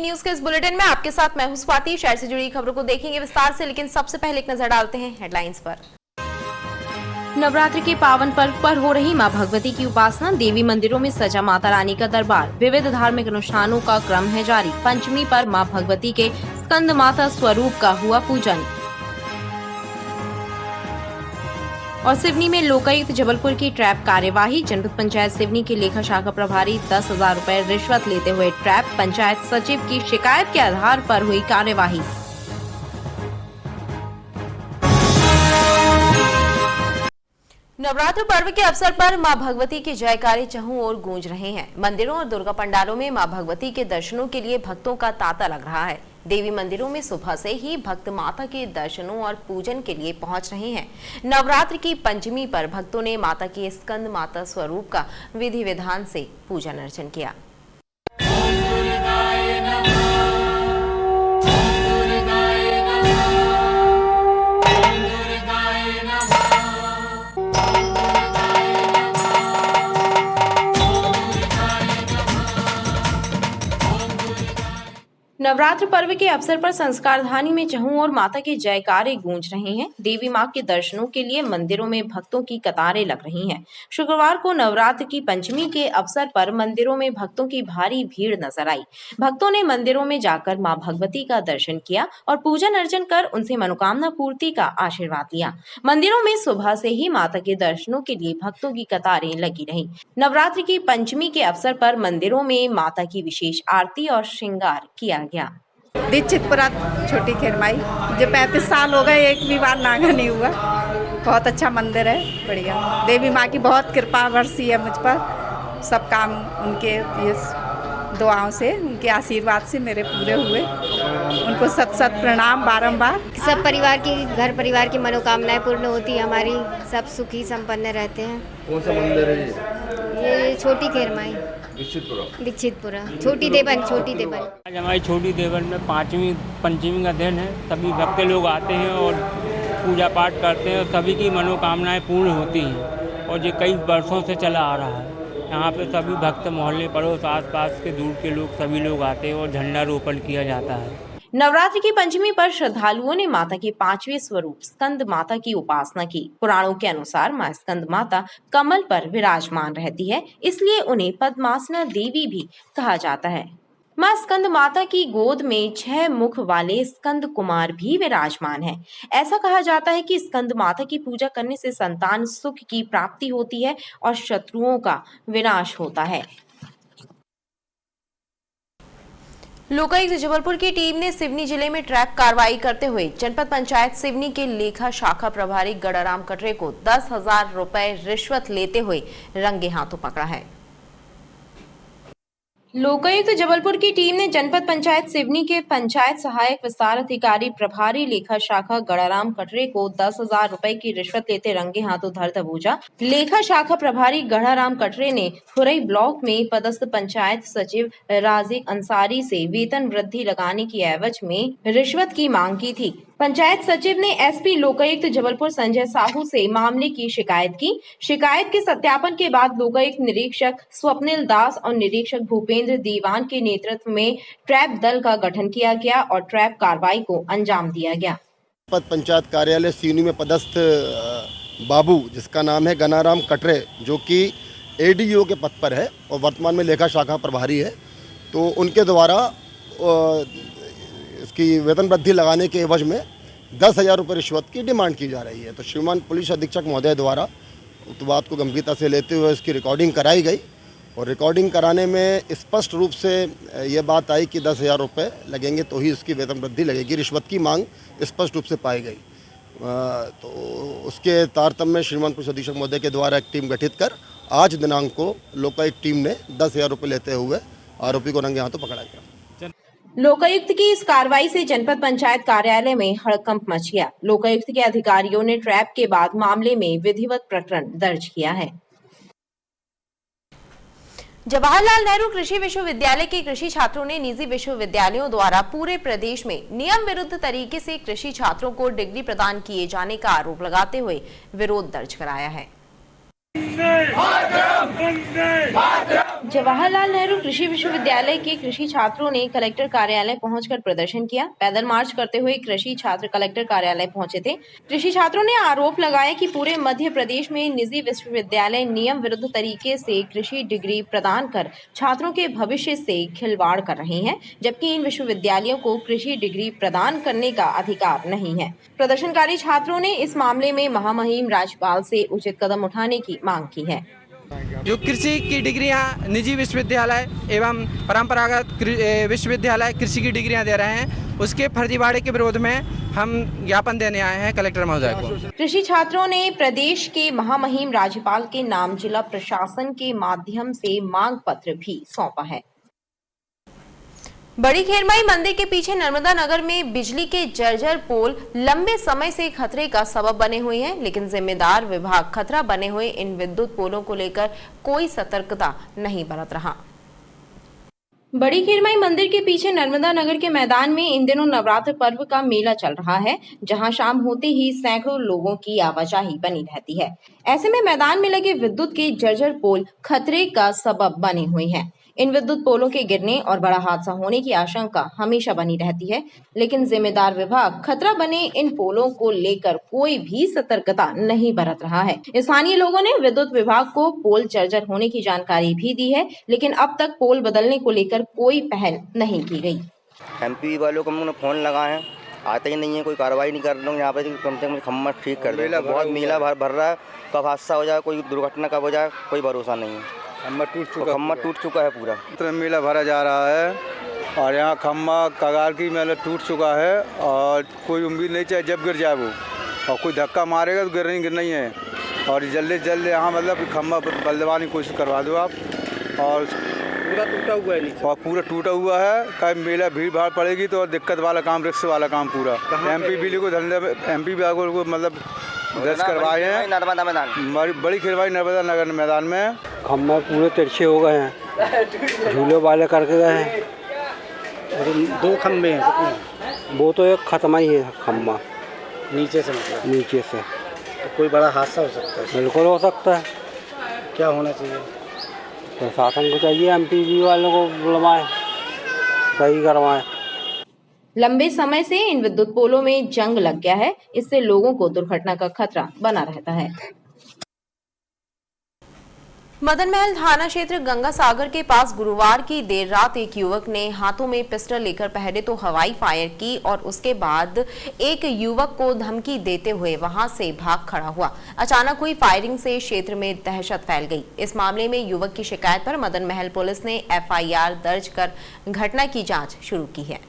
News के इस bulletin में आपके साथ मैं हूं स्वाति। शहर से जुड़ी खबरों को देखेंगे विस्तार से, लेकिन सबसे पहले एक नजर डालते हैं हेडलाइंस पर। नवरात्रि के पावन पर्व पर हो रही मां भगवती की उपासना, देवी मंदिरों में सजा माता रानी का दरबार, विविध धार्मिक अनुष्ठानों का क्रम है जारी। पंचमी पर मां भगवती के स्कंद माता स्वरूप का हुआ पूजन। और सिवनी में लोकायुक्त जबलपुर की ट्रैप कार्यवाही, जनपद पंचायत सिवनी के लेखा शाखा प्रभारी 10,000 रुपए रिश्वत लेते हुए ट्रैप, पंचायत सचिव की शिकायत के आधार पर हुई कार्यवाही। नवरात्र पर्व के अवसर पर मां भगवती के जयकारे चहुं ओर गूंज रहे हैं। मंदिरों और दुर्गा पंडालों में मां भगवती के दर्शनों के लिए भक्तों का तांता लग रहा है। देवी मंदिरों में सुबह से ही भक्त माता के दर्शनों और पूजन के लिए पहुंच रहे हैं। नवरात्र की पंचमी पर भक्तों ने माता के स्कंद माता स्वरूप का विधि विधान से पूजन अर्चन किया। नवरात्र पर्व के अवसर पर संस्कारधानी में चहुं और माता के जयकारे गूंज रहे हैं। देवी मां के दर्शनों के लिए मंदिरों में भक्तों की कतारें लग रही हैं। शुक्रवार को नवरात्र की पंचमी के अवसर पर मंदिरों में भक्तों की भारी भीड़ नजर आई। भक्तों ने मंदिरों में जाकर मां भगवती का दर्शन किया और पूजन अर्चन कर उनसे मनोकामना पूर्ति का आशीर्वाद लिया। मंदिरों में सुबह से ही माता के दर्शनों के लिए भक्तों की कतारें लगी रही। नवरात्र की पंचमी के अवसर पर मंदिरों में माता की विशेष आरती और श्रृंगार किया गया। दीक्षितपुरा छोटी खेरमाई, मुझे 35 साल हो गए, एक भी बार नागा नहीं हुआ। बहुत अच्छा मंदिर है, बढ़िया। देवी माँ की बहुत कृपा बरसी है मुझ पर। सब काम उनके ये दुआओं से, उनके आशीर्वाद से मेरे पूरे हुए। उनको सत सत प्रणाम बारंबार। सब परिवार की, घर परिवार की मनोकामनाएं पूर्ण होती है हमारी, सब सुखी संपन्न रहते हैं। कौन सा मंदिर है ये छोटी खेरमाई, दीक्षितपुरा, छोटी देवन। आज हमारी छोटी देवन में पांचवी पंचमी का दिन है। सभी भक्त लोग आते हैं और पूजा पाठ करते हैं और सभी की मनोकामनाएं पूर्ण होती हैं। और ये कई वर्षों से चला आ रहा है। यहाँ पे सभी भक्त, मोहल्ले पड़ोस, आसपास के दूर के लोग, सभी लोग आते हैं और झंडा रोपण किया जाता है। नवरात्रि की पंचमी पर श्रद्धालुओं ने माता के पांचवें स्वरूप स्कंद माता की उपासना की। पुराणों के अनुसार मां स्कंद माता कमल पर विराजमान रहती है, इसलिए उन्हें पद्मासना देवी भी कहा जाता है। मां स्कंद माता की गोद में 6 मुख वाले स्कंद कुमार भी विराजमान हैं। ऐसा कहा जाता है कि स्कंद माता की पूजा करने से संतान सुख की प्राप्ति होती है और शत्रुओं का विनाश होता है। लोकायुक्त जबलपुर की टीम ने सिवनी जिले में ट्रैप कार्रवाई करते हुए जनपद पंचायत सिवनी के लेखा शाखा प्रभारी गड़ाराम कटरे को 10,000 रुपए रिश्वत लेते हुए रंगे हाथों पकड़ा है। लोकायुक्त जबलपुर की टीम ने जनपद पंचायत सिवनी के पंचायत सहायक विस्तार अधिकारी प्रभारी लेखा शाखा गड़ाराम कटरे को 10,000 रुपए की रिश्वत लेते रंगे हाथों धर दबोचा। लेखा शाखा प्रभारी गड़ाराम कटरे ने खुरई ब्लॉक में पदस्थ पंचायत सचिव राजिक अंसारी से वेतन वृद्धि लगाने की एवज में रिश्वत की मांग की थी। पंचायत सचिव ने एसपी लोकायुक्त जबलपुर संजय साहू से मामले की शिकायत की। शिकायत के सत्यापन के बाद लोकायुक्त निरीक्षक स्वप्निल दास और निरीक्षक भूपेंद्र दीवान के नेतृत्व में ट्रैप दल का गठन किया गया और ट्रैप कार्रवाई को अंजाम दिया गया। पंचायत कार्यालय सिवनी में पदस्थ बाबू, जिसका नाम है गनाराम कटरे, जो कि एडीओ के पद पर है और वर्तमान में लेखा शाखा प्रभारी है, तो उनके द्वारा इसकी वेतन वृद्धि लगाने के एवज में 10,000 रुपये रिश्वत की डिमांड की जा रही है। तो श्रीमान पुलिस अधीक्षक महोदय द्वारा उक्त बात को गंभीरता से लेते हुए इसकी रिकॉर्डिंग कराई गई और रिकॉर्डिंग कराने में स्पष्ट रूप से ये बात आई कि 10,000 रुपये लगेंगे तो ही इसकी वेतन वृद्धि लगेगी। रिश्वत की मांग स्पष्ट रूप से पाई गई। तो उसके तारतम्य में श्रीमान पुलिस अधीक्षक महोदय के द्वारा एक टीम गठित कर आज दिनांक को लोकायुक्त टीम ने 10,000 रुपये लेते हुए आरोपी को रंगे हाथों पकड़ा गया। लोकायुक्त की इस कार्रवाई से जनपद पंचायत कार्यालय में हड़कंप मच गया। लोकायुक्त के अधिकारियों ने ट्रैप के बाद मामले में विधिवत प्रकरण दर्ज किया है। जवाहरलाल नेहरू कृषि विश्वविद्यालय के कृषि छात्रों ने निजी विश्वविद्यालयों द्वारा पूरे प्रदेश में नियम विरुद्ध तरीके से कृषि छात्रों को डिग्री प्रदान किए जाने का आरोप लगाते हुए विरोध दर्ज कराया है। जवाहरलाल नेहरू कृषि विश्वविद्यालय के कृषि छात्रों ने कलेक्टर कार्यालय पहुंचकर प्रदर्शन किया। पैदल मार्च करते हुए कृषि छात्र कलेक्टर कार्यालय पहुंचे थे। कृषि छात्रों ने आरोप लगाया कि पूरे मध्य प्रदेश में निजी विश्वविद्यालय नियम विरुद्ध तरीके से कृषि डिग्री प्रदान कर छात्रों के भविष्य से खिलवाड़ कर रहे हैं, जबकि इन विश्वविद्यालयों को कृषि डिग्री प्रदान करने का अधिकार नहीं है। प्रदर्शनकारी छात्रों ने इस मामले में महामहिम राज्यपाल से उचित कदम उठाने की मांग की है। जो कृषि की डिग्रियां निजी विश्वविद्यालय एवं परंपरागत विश्वविद्यालय कृषि की डिग्रियां दे रहे हैं, उसके फर्जीवाड़े के विरोध में हम ज्ञापन देने आए हैं कलेक्टर महोदय को। कृषि छात्रों ने प्रदेश के महामहिम राज्यपाल के नाम जिला प्रशासन के माध्यम से मांग पत्र भी सौंपा है। बड़ी खेरमाई मंदिर के पीछे नर्मदा नगर में बिजली के जर्जर पोल लंबे समय से खतरे का सबब बने हुए हैं, लेकिन जिम्मेदार विभाग खतरा बने हुए इन विद्युत पोलों को लेकर कोई सतर्कता नहीं बरत रहा। बड़ी खेरमाई मंदिर के पीछे नर्मदा नगर के मैदान में इन दिनों नवरात्र पर्व का मेला चल रहा है, जहां शाम होते ही सैकड़ों लोगों की आवाजाही बनी रहती है। ऐसे में मैदान में लगे विद्युत के जर्जर पोल खतरे का सबब बने हुए हैं। इन विद्युत पोलों के गिरने और बड़ा हादसा होने की आशंका हमेशा बनी रहती है, लेकिन जिम्मेदार विभाग खतरा बने इन पोलों को लेकर कोई भी सतर्कता नहीं बरत रहा है। स्थानीय लोगों ने विद्युत विभाग को पोल जर्जर होने की जानकारी भी दी है, लेकिन अब तक पोल बदलने को लेकर कोई पहल नहीं की गई। एमपी वालों को हमने फोन लगाए हैं, आते ही नहीं है, कोई कार्रवाई नहीं कर रहे हैं। यहाँ पे कम से कम खम्मा ठीक कर दे। बहुत मेला भर रहा है, कब हादसा हो जाए, कोई दुर्घटना कब हो जाए, कोई भरोसा नहीं है। खम्मा टूट चुका है पूरा। तो मेला भरा जा रहा है और यहाँ खम्मा कगार की मेला टूट चुका है और कोई उम्मीद नहीं चाहिए जब गिर जाए वो, और कोई धक्का मारेगा तो गिरना ही है। और जल्दी जल्दी यहाँ मतलब खम्मा बदलवाने की कोशिश करवा दो आप। और पूरा टूटा हुआ है नीचे, और पूरा टूटा हुआ है। कहीं मेला भीड़ भाड़ पड़ेगी तो दिक्कत वाला काम, रिक्स वाला काम पूरा। एमपी बिजली को एमपी को मतलब दर्ज करवाए हैं नर्मदा मैदान, बड़ी खेरवाई नर्मदा नगर मैदान में। खम्भे पूरे तिरछे हो गए हैं, झूले वाले करके गए हैं। 2 खम्भे हैं, वो तो एक खत्म ही है खम्भा नीचे से मतलब नीचे से। तो कोई बड़ा हादसा हो सकता है? बिल्कुल हो सकता है। क्या होना चाहिए? प्रशासन को चाहिए एमपीबी वालों को बुलवाएं, सही करवाएं। लंबे समय से इन विद्युत पोलों में जंग लग गया है, इससे लोगों को दुर्घटना का खतरा बना रहता है। मदन महल थाना क्षेत्र गंगा सागर के पास गुरुवार की देर रात एक युवक ने हाथों में पिस्टल लेकर पहले तो हवाई फायर की और उसके बाद एक युवक को धमकी देते हुए वहां से भाग खड़ा हुआ। अचानक हुई फायरिंग से क्षेत्र में दहशत फैल गई। इस मामले में युवक की शिकायत पर मदन महल पुलिस ने एफआईआर दर्ज कर घटना की जांच शुरू की है।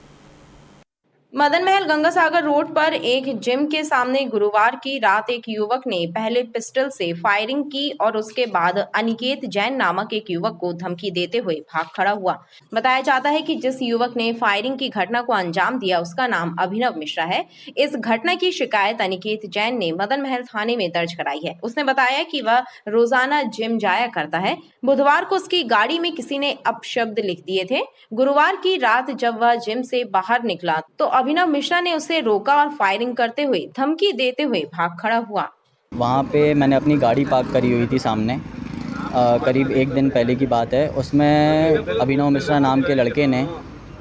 मदन महल गंगा सागर रोड पर एक जिम के सामने गुरुवार की रात एक युवक ने पहले पिस्टल से फायरिंग की और उसके बाद अनिकेत जैन नामक एक युवक को धमकी देते हुए भाग खड़ा हुआ। बताया जाता है कि जिस युवक ने फायरिंग की घटना को अंजाम दिया उसका नाम अभिनव मिश्रा है। इस घटना की शिकायत अनिकेत जैन ने मदन महल थाने में दर्ज कराई है। उसने बताया कि वह रोजाना जिम जाया करता है। बुधवार को उसकी गाड़ी में किसी ने अपशब्द लिख दिए थे। गुरुवार की रात जब वह जिम से बाहर निकला तो अभिनव मिश्रा ने उसे रोका और फायरिंग करते हुए धमकी देते हुए भाग खड़ा हुआ। वहाँ पे मैंने अपनी गाड़ी पार्क करी हुई थी सामने, करीब 1 दिन पहले की बात है। उसमें अभिनव मिश्रा नाम के लड़के ने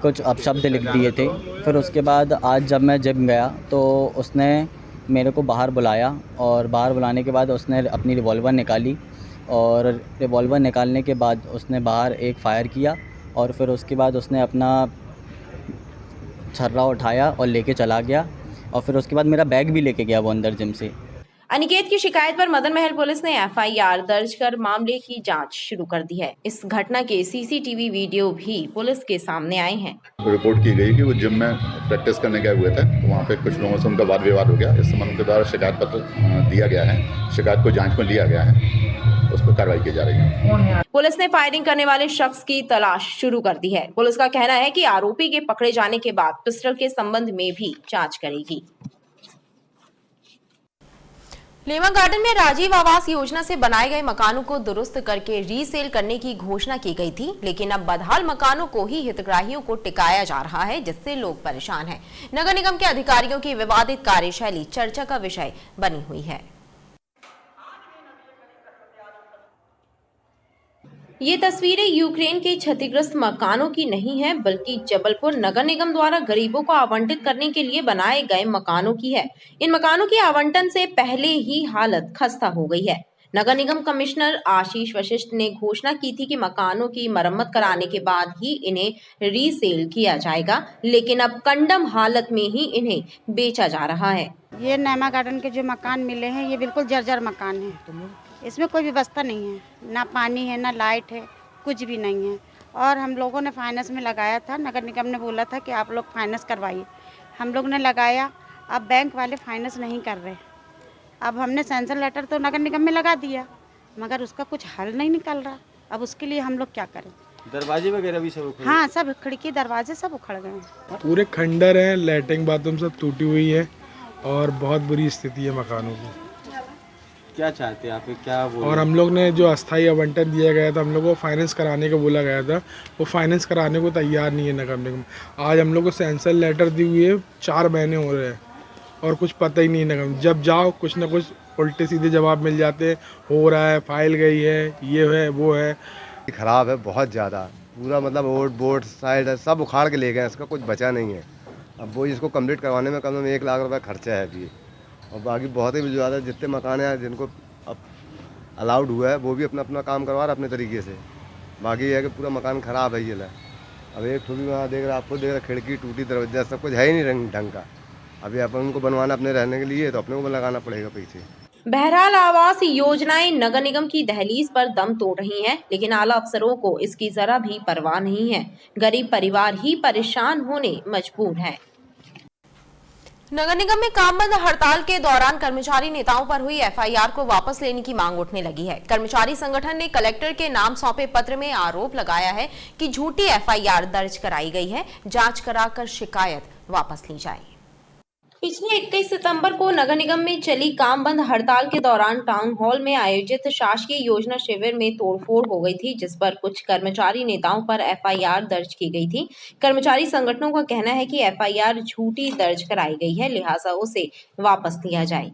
कुछ अपशब्द लिख दिए थे। फिर उसके बाद आज जब मैं जिम गया तो उसने मेरे को बाहर बुलाया और बाहर बुलाने के बाद उसने अपनी रिवॉल्वर निकाली और रिवॉल्वर निकालने के बाद उसने बाहर एक फायर किया और फिर उसके बाद उसने अपना छर्रा उठाया और लेके चला गया और फिर उसके बाद मेरा बैग भी लेके गया वो अंदर जिम से। अनिकेत की शिकायत पर मदन महल पुलिस ने एफआईआर दर्ज कर मामले की जांच शुरू कर दी है। इस घटना के सीसीटीवी वीडियो भी पुलिस के सामने आए हैं। रिपोर्ट की गई कि वो जिम में प्रैक्टिस करने गए हुए थे, तो वहाँ पे कुछ लोगों से उनका वाद विवाद हो गया। इस संबंध उनके द्वारा शिकायत पत्र दिया गया है, शिकायत को जांच में लिया गया है, उस पर कार्रवाई की जा रही है। पुलिस ने फायरिंग करने वाले शख्स की तलाश शुरू कर दी है। पुलिस का कहना है कि आरोपी के पकड़े जाने के बाद पिस्टल के संबंध में भी जांच करेगी। लेमा गार्डन में राजीव आवास योजना से बनाए गए मकानों को दुरुस्त करके रीसेल करने की घोषणा की गई थी, लेकिन अब बदहाल मकानों को ही हितग्राहियों को टिकाया जा रहा है, जिससे लोग परेशान हैं। नगर निगम के अधिकारियों की विवादित कार्यशैली चर्चा का विषय बनी हुई है। ये तस्वीरें यूक्रेन के क्षतिग्रस्त मकानों की नहीं है, बल्कि जबलपुर नगर निगम द्वारा गरीबों को आवंटित करने के लिए बनाए गए मकानों की है। इन मकानों की आवंटन से पहले ही हालत खस्ता हो गई है। नगर निगम कमिश्नर आशीष वशिष्ठ ने घोषणा की थी कि मकानों की मरम्मत कराने के बाद ही इन्हें रीसेल किया जाएगा, लेकिन अब कंडम हालत में ही इन्हें बेचा जा रहा है। ये नैमा गार्डन के जो मकान मिले हैं, ये बिल्कुल जर्जर मकान है। इसमें कोई व्यवस्था नहीं है, ना पानी है, ना लाइट है, कुछ भी नहीं है। और हम लोगों ने फाइनेंस में लगाया था, नगर निगम ने बोला था कि आप लोग फाइनेंस करवाइए। हम लोग ने लगाया, अब बैंक वाले फाइनेंस नहीं कर रहे। अब हमने सैंक्शन लेटर तो नगर निगम में लगा दिया, मगर उसका कुछ हल नहीं निकल रहा। अब उसके लिए हम लोग क्या करें? दरवाजे वगैरह भी सब उखड़ हाँ, सब खिड़की दरवाजे सब उखड़ गए हैं। पूरे खंडर हैं, लैट्रिन बाथरूम सब टूटी हुई है और बहुत बुरी स्थिति है मकानों की। क्या चाहते हैं आप, क्या बोल? और हम लोग ने जो अस्थायी आवंटन दिया गया था, हम लोग को फाइनेंस कराने को बोला गया था, वो फाइनेंस कराने को तैयार नहीं है नगर निगम। आज हम लोग को सैंक्शन लेटर दी हुई है, 4 महीने हो रहे हैं और कुछ पता ही नहीं नगर। जब जाओ कुछ ना कुछ उल्टे सीधे जवाब मिल जाते हैं, हो रहा है, फाइल गई है, ये है, वो है। खराब है बहुत ज़्यादा, पूरा मतलब ओट बोर्ड साइड है, सब उखाड़ के ले गए, इसका कुछ बचा नहीं है। अब वो इसको कंप्लीट करवाने में कम से कम 1 लाख रुपए खर्चा है अभी। और बाकी बहुत ही ज़्यादा जितने मकान हैं जिनको अब अलाउड हुआ है, वो भी अपना अपना काम करवा रहा है अपने तरीके से। बाकी ये है कि पूरा मकान ख़राब है। ये ला अब एक ठोड़ी वहाँ देख रहा, आपको देख रहा, खिड़की टूटी, दरवाजा सब कुछ है ही नहीं ढंग का। अभी अपन उनको बनवाना अपने रहने के लिए, तो अपने को लगाना पड़ेगा पैसे। बहरहाल आवास योजनाएं नगर निगम की दहलीज पर दम तोड़ रही हैं, लेकिन आला अफसरों को इसकी जरा भी परवाह नहीं है। गरीब परिवार ही परेशान होने मजबूर है। नगर निगम में काम बंद हड़ताल के दौरान कर्मचारी नेताओं पर हुई एफआईआर को वापस लेने की मांग उठने लगी है। कर्मचारी संगठन ने कलेक्टर के नाम सौंपे पत्र में आरोप लगाया है कि झूठी एफआईआर दर्ज कराई गई है, जांच कराकर शिकायत वापस ली जाए। पिछले 21 सितंबर को नगर निगम में चली काम बंद हड़ताल के दौरान टाउन हॉल में आयोजित शासकीय योजना शिविर में तोड़फोड़ हो गई थी, जिस पर कुछ कर्मचारी नेताओं पर एफआईआर दर्ज की गई थी। कर्मचारी संगठनों का कहना है कि एफआईआर झूठी दर्ज कराई गई है, लिहाजा उसे वापस लिया जाए।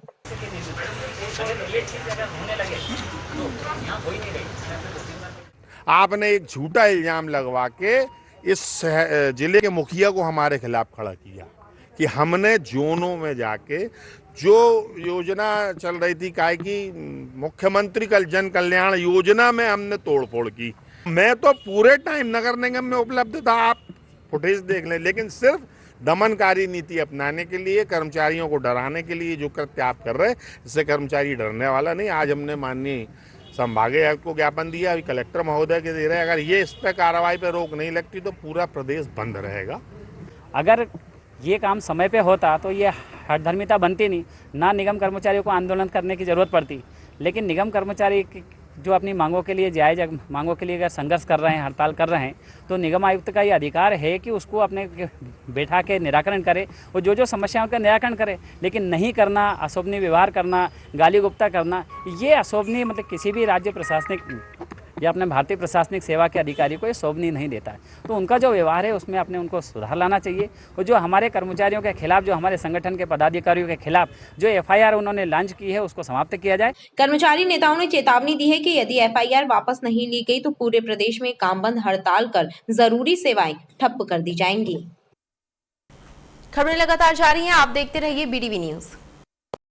आपने एक झूठा इल्जाम लगवा के इस जिले के मुखिया को हमारे खिलाफ खड़ा किया कि हमने जोनों में जाके जो योजना चल रही थी, काहे कि मुख्यमंत्री जन कल्याण योजना में हमने तोड़फोड़ की। मैं तो पूरे टाइम नगर निगम में उपलब्ध था, आप फुटेज देख लें, लेकिन सिर्फ दमनकारी नीति अपनाने के लिए, कर्मचारियों को डराने के लिए जो कृत्य आप कर रहे हैं, इससे कर्मचारी डरने वाला नहीं। आज हमने माननीय संभागीय आयुक्त को ज्ञापन दिया, अभी कलेक्टर महोदय के दे रहे हैं। अगर ये इस पर कार्रवाई पर रोक नहीं लगती तो पूरा प्रदेश बंद रहेगा। अगर ये काम समय पे होता तो ये हठधर्मिता बनती नहीं, ना निगम कर्मचारियों को आंदोलन करने की ज़रूरत पड़ती। लेकिन निगम कर्मचारी जो अपनी मांगों के लिए जायज़ मांगों के लिए अगर संघर्ष कर रहे हैं, हड़ताल कर रहे हैं, तो निगम आयुक्त का ये अधिकार है कि उसको अपने बैठा के निराकरण करे और जो समस्याओं का निराकरण करे। लेकिन नहीं करना, अशोभनीय व्यवहार करना, गाली गुप्ता करना, ये अशोभनीय मतलब किसी भी राज्य प्रशासनिक या अपने भारतीय प्रशासनिक सेवा के अधिकारी को ये शोभनीय नहीं देता है। तो उनका जो व्यवहार है उसमें अपने उनको सुधार लाना चाहिए। और जो हमारे कर्मचारियों के खिलाफ, जो हमारे संगठन के पदाधिकारियों के खिलाफ जो एफआईआर उन्होंने लॉन्च की है, उसको समाप्त किया जाए। कर्मचारी नेताओं ने चेतावनी दी है कि यदि एफआईआर वापस नहीं ली गई तो पूरे प्रदेश में काम बंद हड़ताल कर जरूरी सेवाएं ठप कर दी जाएंगी। खबरें लगातार जारी हैं, आप देखते रहिए BDV न्यूज।